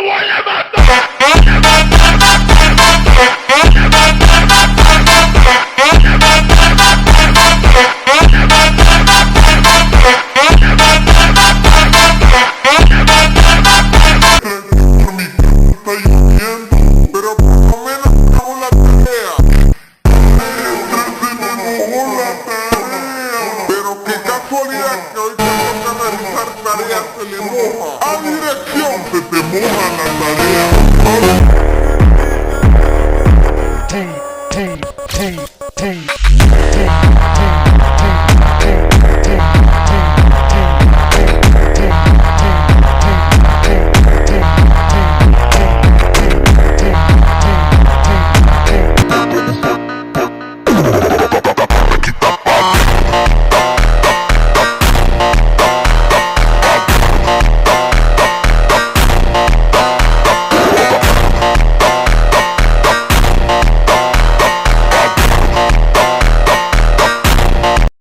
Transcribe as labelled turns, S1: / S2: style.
S1: voy a matar.
S2: Pero por lo menos hago la tarea. Pero qué casualidad que hoy cuando toca realizar tareas se le moja. A dirección se te moja la tarea.